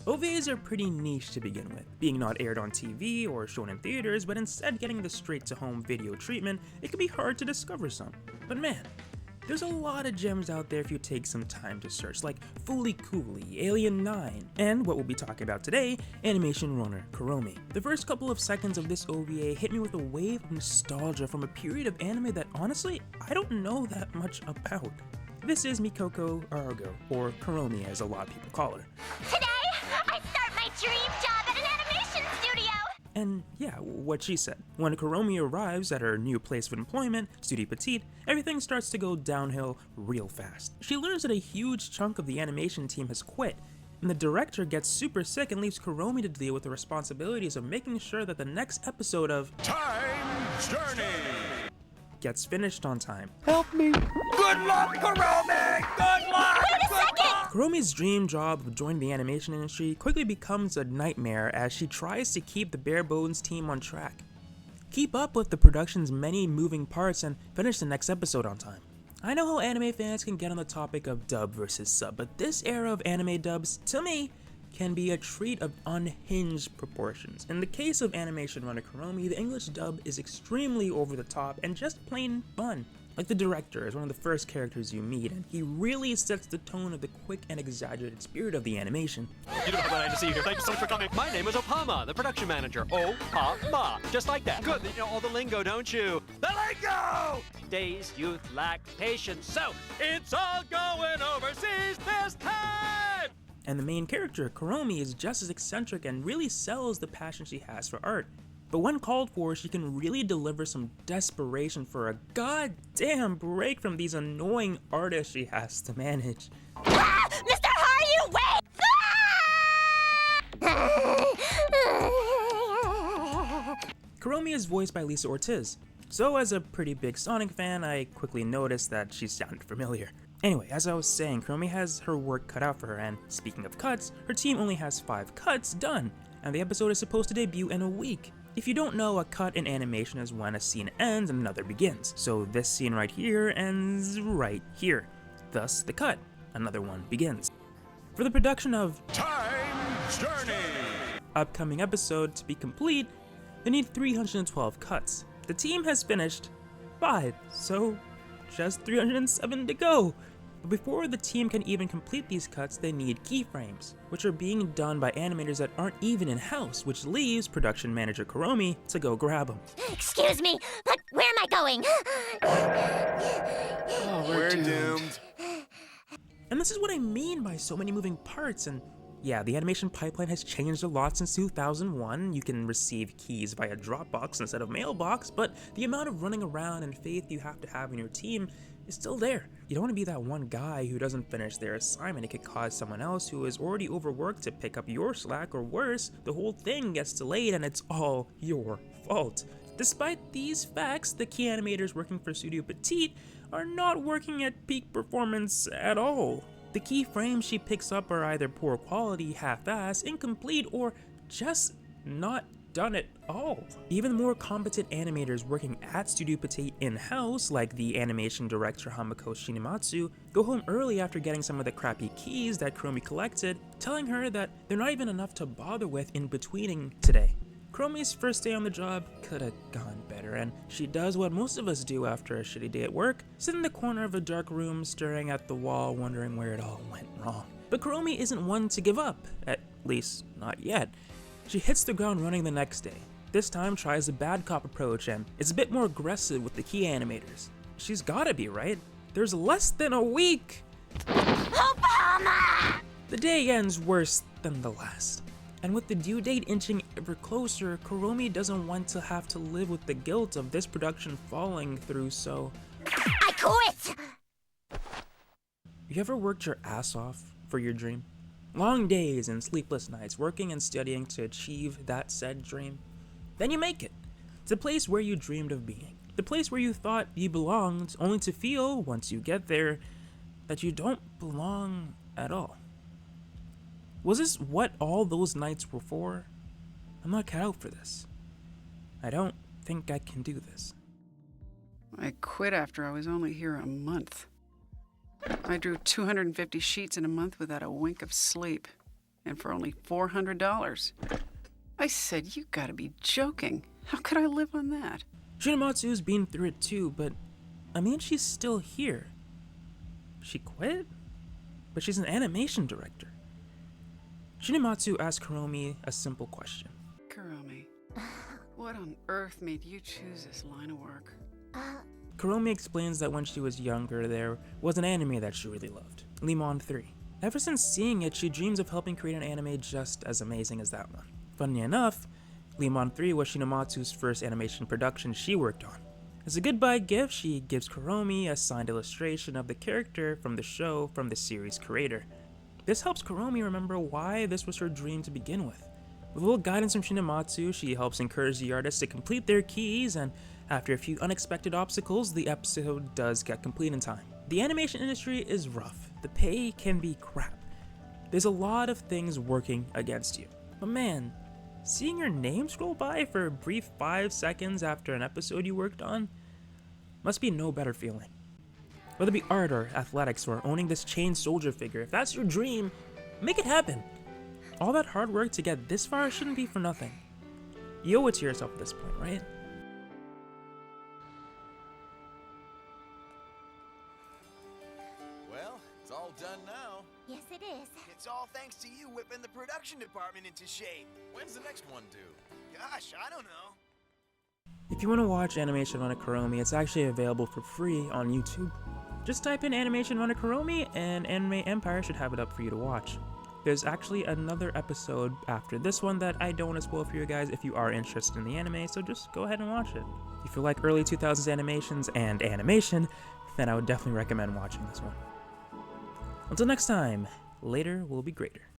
OVAs are pretty niche to begin with, being not aired on TV or shown in theaters, but instead getting the straight-to-home video treatment. It can be hard to discover some. But man, there's a lot of gems out there if you take some time to search, like Fooly Cooly, Alien 9, and what we'll be talking about today, animation runner Kuromi. The first couple of seconds of this OVA hit me with a wave of nostalgia from a period of anime that honestly, I don't know that much about. This is Mikiko Arago, or Kuromi as a lot of people call her. Today, I start my dream job at an animation studio! And yeah, what she said. When Kuromi arrives at her new place of employment, Studio Petite, everything starts to go downhill real fast. She learns that a huge chunk of the animation team has quit, and the director gets super sick and leaves Kuromi to deal with the responsibilities of making sure that the next episode of Time Journey gets finished on time. Help me. Good luck, Kuromi! Good luck! Wait a second! Kuromi's dream job of joining the animation industry quickly becomes a nightmare as she tries to keep the bare bones team on track, keep up with the production's many moving parts, and finish the next episode on time. I know how anime fans can get on the topic of dub versus sub, but this era of anime dubs, to me, can be a treat of unhinged proportions. In the case of animation runner Kuromi, the English dub is extremely over the top and just plain fun. Like the director is one of the first characters you meet, and he really sets the tone of the quick and exaggerated spirit of the animation. You don't have a to see you here. Thank you so much for coming. My name is Opama, the production manager. O-Pa-Ma. Just like that. Good, you know all the lingo, don't you? The lingo! Days, youth, lack, patience. So, it's all going overseas this time! And the main character, Kuromi, is just as eccentric and really sells the passion she has for art. But when called for, she can really deliver some desperation for a goddamn break from these annoying artists she has to manage. Ah! Mr. Haru, wait! Kuromi is voiced by Lisa Ortiz, so as a pretty big Sonic fan, I quickly noticed that she sounded familiar. Anyway, as I was saying, Kuromi has her work cut out for her, and speaking of cuts, her team only has 5 cuts done, and the episode is supposed to debut in a week. If you don't know, a cut in animation is when a scene ends and another begins. So this scene right here ends right here. Thus, the cut. Another one begins. For the production of Time Journey upcoming episode to be complete, they need 312 cuts. The team has finished 5, so just 307 to go. But before the team can even complete these cuts, they need keyframes, which are being done by animators that aren't even in-house, which leaves production manager Kuromi to go grab them. Excuse me, but where am I going? Oh, we're doomed. And this is what I mean by so many moving parts, and yeah, the animation pipeline has changed a lot since 2001. You can receive keys via Dropbox instead of mailbox, but the amount of running around and faith you have to have in your team is still there. You don't want to be that one guy who doesn't finish their assignment. It could cause someone else who is already overworked to pick up your slack, or worse, the whole thing gets delayed and it's all your fault. Despite these facts, the key animators working for Studio Petite are not working at peak performance at all. The key frames she picks up are either poor quality, half-assed, incomplete, or just not done at all. Even more competent animators working at Studio Petite in-house, like the animation director Hamako Shinimatsu, go home early after getting some of the crappy keys that Kuromi collected, telling her that they're not even enough to bother with in betweening today. Kuromi's first day on the job could have gone better, and she does what most of us do after a shitty day at work, sit in the corner of a dark room staring at the wall wondering where it all went wrong. But Kuromi isn't one to give up, at least not yet. She hits the ground running the next day. This time tries the bad cop approach and is a bit more aggressive with the key animators. She's gotta be, right? There's less than a week! Obama! The day ends worse than the last. And with the due date inching ever closer, Kuromi doesn't want to have to live with the guilt of this production falling through, so I quit! you ever worked your ass off for your dream? Long days and sleepless nights working and studying to achieve that said dream? Then you make it. It's a place where you dreamed of being. The place where you thought you belonged, only to feel, once you get there, that you don't belong at all. Was this what all those nights were for? I'm not cut out for this. I don't think I can do this. I quit after I was only here a month. I drew 250 sheets in a month without a wink of sleep. and for only $400. I said, you gotta be joking. How could I live on that? Shinematsu's been through it too, but I mean, she's still here. She quit? But she's an animation director. Shinematsu asked Kuromi a simple question. Kuromi, what on earth made you choose this line of work? Kuromi explains that when she was younger, there was an anime that she really loved, Lemon 3. Ever since seeing it, she dreams of helping create an anime just as amazing as that one. Funny enough, Lemon 3 was Shinematsu's first animation production she worked on. As a goodbye gift, she gives Kuromi a signed illustration of the character from the show from the series' creator. This helps Kuromi remember why this was her dream to begin with. With a little guidance from Shinematsu, she helps encourage the artists to complete their keys, and after a few unexpected obstacles, the episode does get complete in time. The animation industry is rough. The pay can be crap. There's a lot of things working against you. But man, seeing your name scroll by for a brief 5 seconds after an episode you worked on must be no better feeling. Whether it be art or athletics or owning this chain soldier figure, if that's your dream, make it happen. All that hard work to get this far shouldn't be for nothing. You owe it to yourself at this point, right? Well, it's all done now. Yes, it is. It's all thanks to you whipping the production department into shape. When's the next one due? Gosh, I don't know. If you want to watch Animation Runner Kuromi, it's actually available for free on YouTube. Just type in Animation Runner Kuromi and Anime Empire should have it up for you to watch. There's actually another episode after this one that I don't want to spoil for you guys if you are interested in the anime, so just go ahead and watch it. If you like early 2000s animations and animation, then I would definitely recommend watching this one. Until next time, later will be greater.